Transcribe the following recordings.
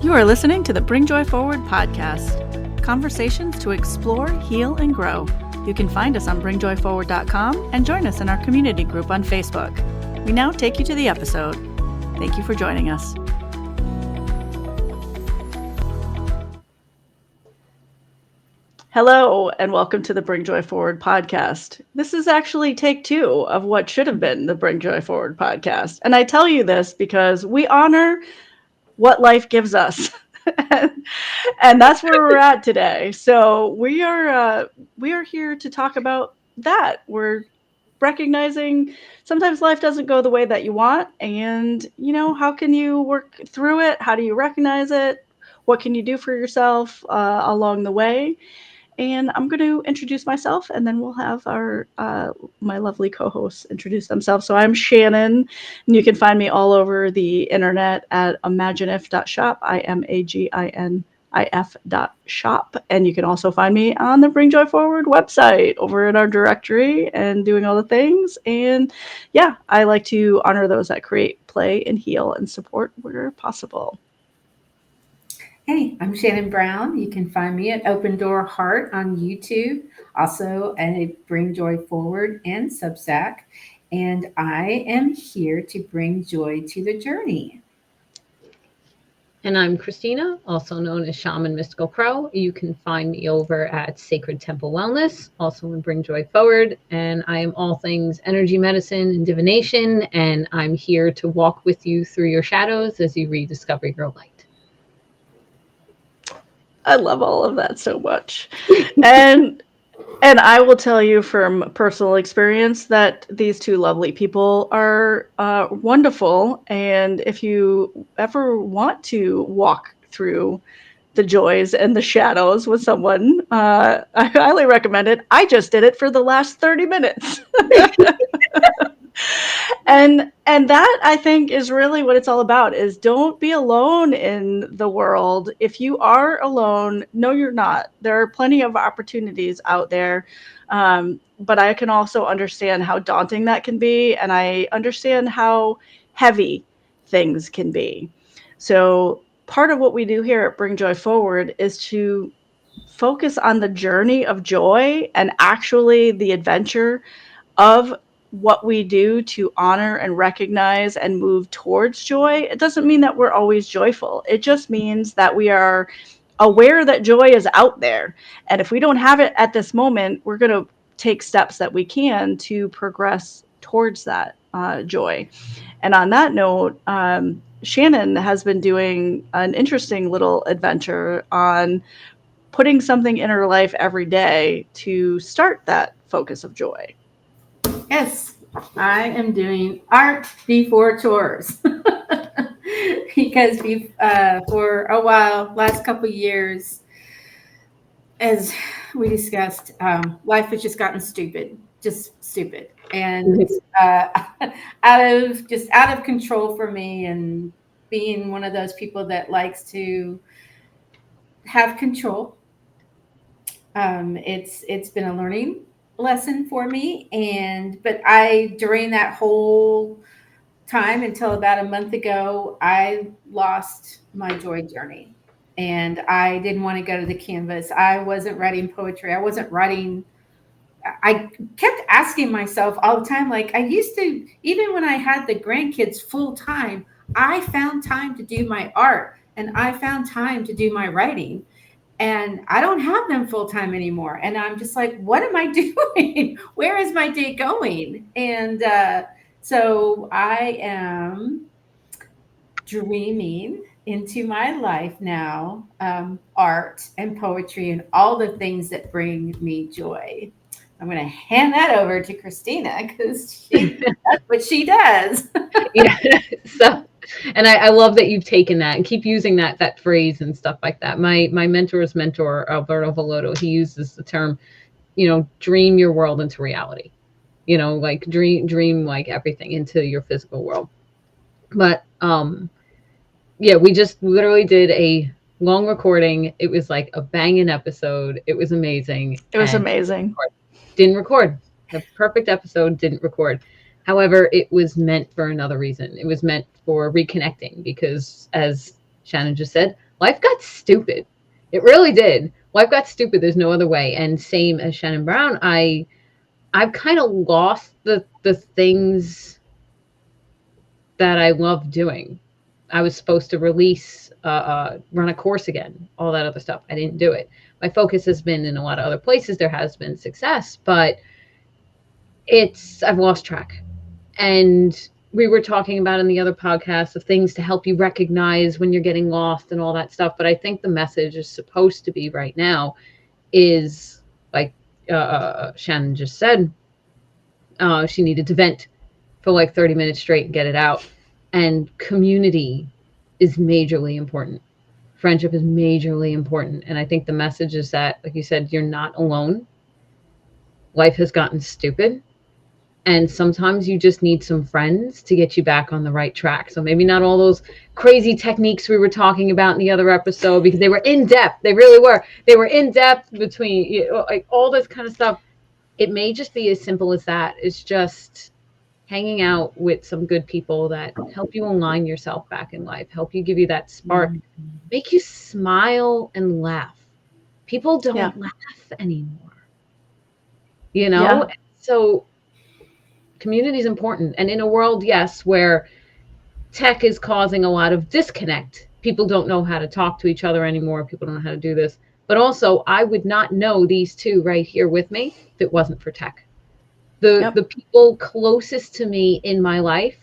You are listening to the Bring Joy Forward podcast. Conversations to explore, heal, and grow. You can find us on bringjoyforward.com and join us in our community group on Facebook. We now take you to the episode. Thank you for joining us. Hello, and welcome to the Bring Joy Forward podcast. This is actually take 2 of what should have been the Bring Joy Forward podcast. And I tell you this because we honor what life gives us. And that's where we're at today. So we are here to talk about that. We're recognizing sometimes life doesn't go the way that you want, and how can you work through it? How do you recognize it? What can you do for yourself along the way? And I'm going to introduce myself, and then we'll have our my lovely co-hosts introduce themselves. So I'm Shannon, and you can find me all over the internet at imaginif.shop, imaginif.shop. And you can also find me on the Bring Joy Forward website over in our directory and doing all the things. And yeah, I like to honor those that create, play, and heal and support where possible. Hey, I'm Shannon Brown. You can find me at Open Door Heart on YouTube, also at Bring Joy Forward and Substack. And I am here to bring joy to the journey. And I'm Christina, also known as Shaman Mystical Crow. You can find me over at Sacred Temple Wellness, also in Bring Joy Forward. And I am all things energy medicine and divination. And I'm here to walk with you through your shadows as you rediscover your light. I love all of that so much. And I will tell you from personal experience that these two lovely people are wonderful. And if you ever want to walk through the joys and the shadows with someone, I highly recommend it. I just did it for the last 30 minutes. And that, I think, is really what it's all about, is don't be alone in the world. If you are alone, no, you're not. There are plenty of opportunities out there. But I can also understand how daunting that can be. And I understand how heavy things can be. So part of what we do here at Bring Joy Forward is to focus on the journey of joy and actually the adventure of what we do to honor and recognize and move towards joy. It doesn't mean that we're always joyful. It just means that we are aware that joy is out there. And if we don't have it at this moment, we're going to take steps that we can to progress towards that joy. And on that note, Shannon has been doing an interesting little adventure on putting something in her life every day to start that focus of joy. Yes, I am doing art before chores because for a while, last couple of years, as we discussed, life has just gotten stupid, and out of control for me. And being one of those people that likes to have control, it's been a learning lesson for me. But during that whole time until about a month ago, I lost my joy journey, and I didn't want to go to the canvas. I wasn't writing poetry. I wasn't writing. I kept asking myself all the time, like I used to, even when I had the grandkids full time, I found time to do my art and I found time to do my writing. And I don't have them full time anymore. And I'm just like, what am I doing? Where is my day going? And so I am dreaming into my life now, art and poetry and all the things that bring me joy. I'm going to hand that over to Christina because that's what she does. Yeah. So. And I love that you've taken that and keep using that phrase and stuff like that. My mentor's mentor, Alberto Villotto, he uses the term, dream your world into reality, like dream like everything into your physical world. But yeah, we just literally did a long recording. It was like a banging episode. It was amazing. It was amazing. Didn't record. The perfect episode, didn't record. However, it was meant for another reason. It was meant for reconnecting because, as Shannon just said, life got stupid. It really did. Life got stupid. There's no other way. And same as Shannon Brown, I've kind of lost the things that I love doing. I was supposed to run a course again, all that other stuff. I didn't do it. My focus has been in a lot of other places. There has been success, but I've lost track. And we were talking about in the other podcast of things to help you recognize when you're getting lost and all that stuff. But I think the message is supposed to be right now is like Shannon just said, she needed to vent for like 30 minutes straight and get it out. And community is majorly important. Friendship is majorly important. And I think the message is that, like you said, you're not alone. Life has gotten stupid. And sometimes you just need some friends to get you back on the right track. So maybe not all those crazy techniques we were talking about in the other episode, because they were in depth. They really were. They were in depth between, you know, like all this kind of stuff. It may just be as simple as that. It's just hanging out with some good people that help you align yourself back in life, help you, give you that spark, make you smile and laugh. People don't laugh anymore, you know? Yeah. So community is important. And in a world, yes, where tech is causing a lot of disconnect, people don't know how to talk to each other anymore. People don't know how to do this. But also, I would not know these two right here with me if it wasn't for tech. The people closest to me in my life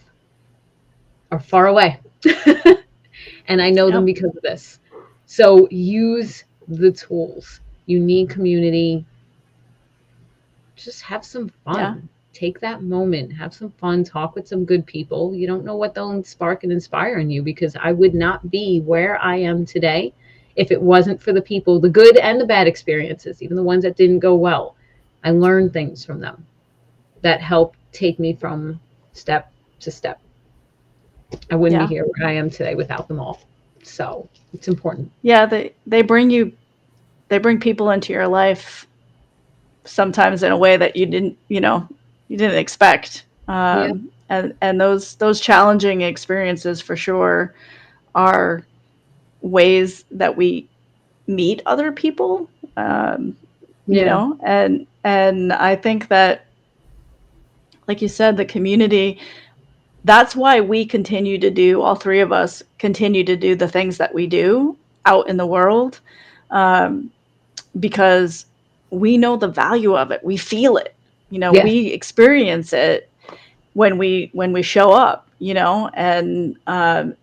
are far away. And I know them because of this. So use the tools. You need community. Just have some fun. Yeah. Take that moment, have some fun, talk with some good people. You don't know what they'll spark and inspire in you, because I would not be where I am today if it wasn't for the people, the good and the bad experiences, even the ones that didn't go well. I learned things from them that helped take me from step to step. I wouldn't be here where I am today without them all. So it's important. Yeah, they bring people into your life sometimes in a way that you didn't expect. And those challenging experiences for sure are ways that we meet other people. You know, and I think that, like you said, the community, that's why we continue to do, all three of us continue to do the things that we do out in the world, because we know the value of it. We feel it, we experience it when we show up, and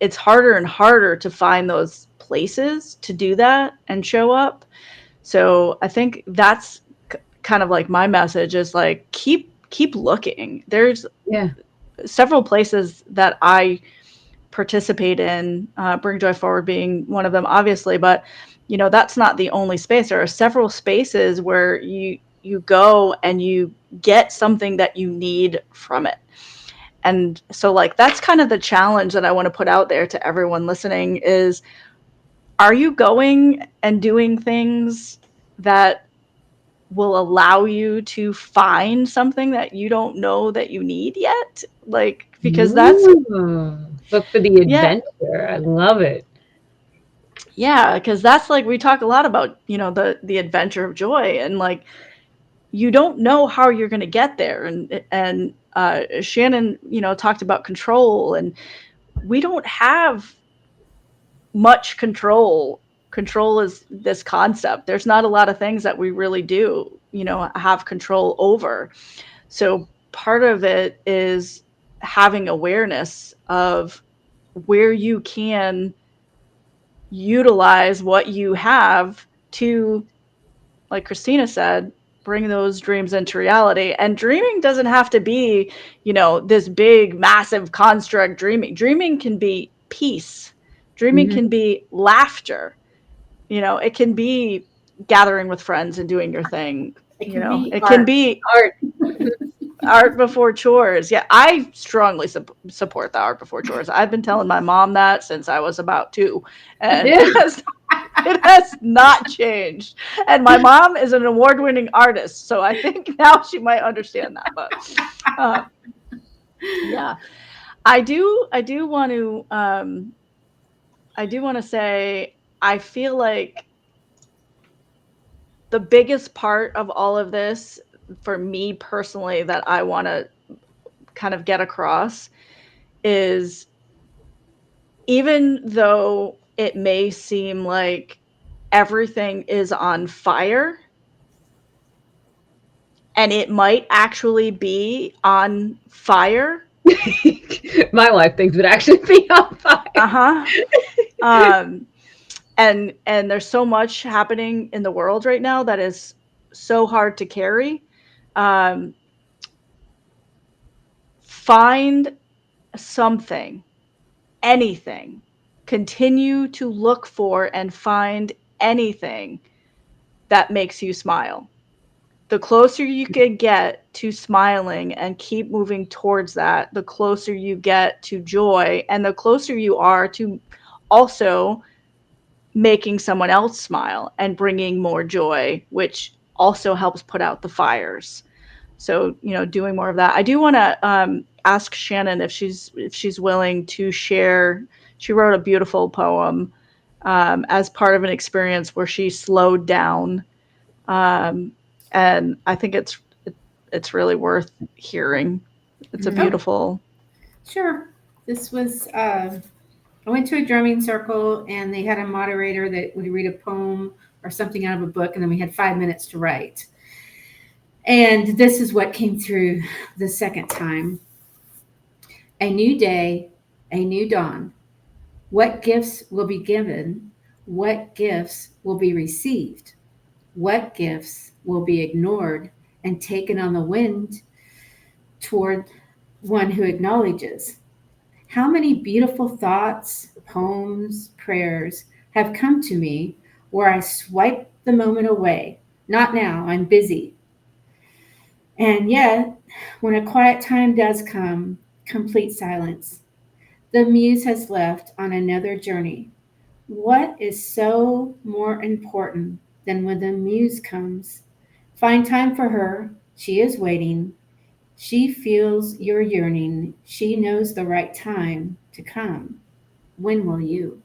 it's harder and harder to find those places to do that and show up. So I think that's kind of like my message is like, keep looking. There's several places that I participate in, Bring Joy Forward being one of them, obviously, but that's not the only space. There are several spaces where you go and you get something that you need from it. And so, like, that's kind of the challenge that I want to put out there to everyone listening is, are you going and doing things that will allow you to find something that you don't know that you need yet? Like, because that's look for the adventure. I love it. Yeah, because that's like, we talk a lot about, the adventure of joy, and like, you don't know how you're going to get there. And Shannon, talked about control, and we don't have much control. Control is this concept. There's not a lot of things that we really do, have control over. So part of it is having awareness of where you can utilize what you have to, like Christina said, bring those dreams into reality. And dreaming doesn't have to be, this big, massive construct dreaming. Dreaming can be peace. Dreaming can be laughter. It can be gathering with friends and doing your thing. It can be it art. can be art. Art before chores. Yeah, I strongly support the art before chores. I've been telling my mom that since I was about 2, and it has not changed. And my mom is an award-winning artist, so I think now she might understand that. But yeah, I do want to say, I feel like the biggest part of all of this for me personally that I want to kind of get across is, even though it may seem like everything is on fire, and it might actually be on fire. My life things would actually be on fire. And there's so much happening in the world right now that is so hard to carry. Find something, anything. Continue to look for and find anything that makes you smile. The closer you can get to smiling and keep moving towards that, the closer you get to joy, and the closer you are to also making someone else smile and bringing more joy, which also helps put out the fires. So, doing more of that. I do want to ask Shannon if she's willing to share. She wrote a beautiful poem as part of an experience where she slowed down, and I think it's really worth hearing. It's a beautiful. Sure. This was I went to a drumming circle, and they had a moderator that would read a poem or something out of a book, and then we had 5 minutes to write. And this is what came through the second time. A new day, a new dawn. What gifts will be given? What gifts will be received? What gifts will be ignored and taken on the wind toward one who acknowledges? How many beautiful thoughts, poems, prayers have come to me where I swipe the moment away? Not now, I'm busy. And yet, when a quiet time does come, complete silence. The muse has left on another journey. What is so more important than when the muse comes? Find time for her. She is waiting. She feels your yearning. She knows the right time to come. When will you?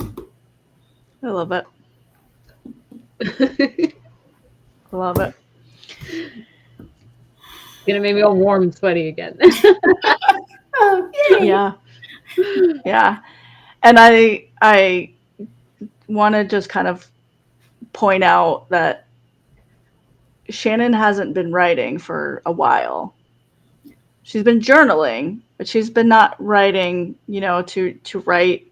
I love it. I love it. Gonna make me all warm and sweaty again. Oh, yay. Yeah. Yeah. And I want to just kind of point out that Shannon hasn't been writing for a while. She's been journaling, but she's been not writing, to write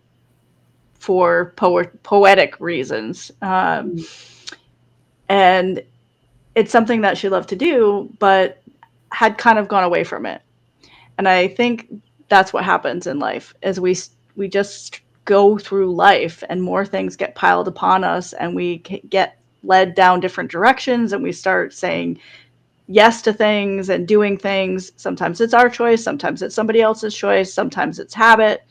for poetic reasons. And it's something that she loved to do, but had kind of gone away from it. And I think that's what happens in life, is we just go through life and more things get piled upon us, and we get led down different directions, and we start saying yes to things and doing things. Sometimes it's our choice, sometimes it's somebody else's choice, sometimes it's habit.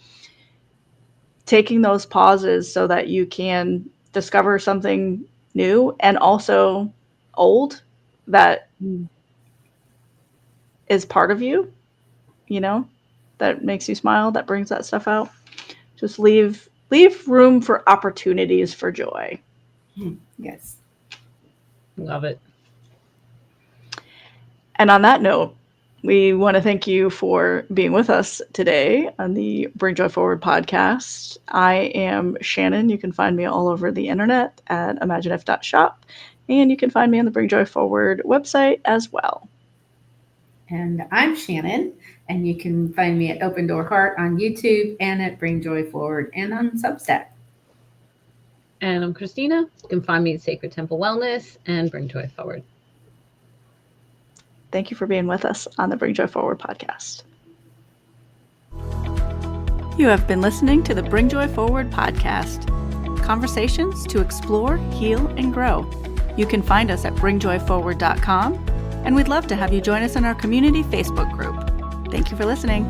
Taking those pauses so that you can discover something new and also old that is part of you, that makes you smile, that brings that stuff out. Just leave room for opportunities for joy. Yes. Love it. And on that note, we want to thank you for being with us today on the Bring Joy Forward podcast. I am Shannon. You can find me all over the internet at imagineif.shop, and you can find me on the Bring Joy Forward website as well. And I'm Shannon, and you can find me at Open Door Heart on YouTube and at Bring Joy Forward and on Substack. And I'm Christina. You can find me at Sacred Temple Wellness and Bring Joy Forward. Thank you for being with us on the Bring Joy Forward podcast. You have been listening to the Bring Joy Forward podcast. Conversations to explore, heal, and grow. You can find us at bringjoyforward.com, and we'd love to have you join us in our community Facebook group. Thank you for listening.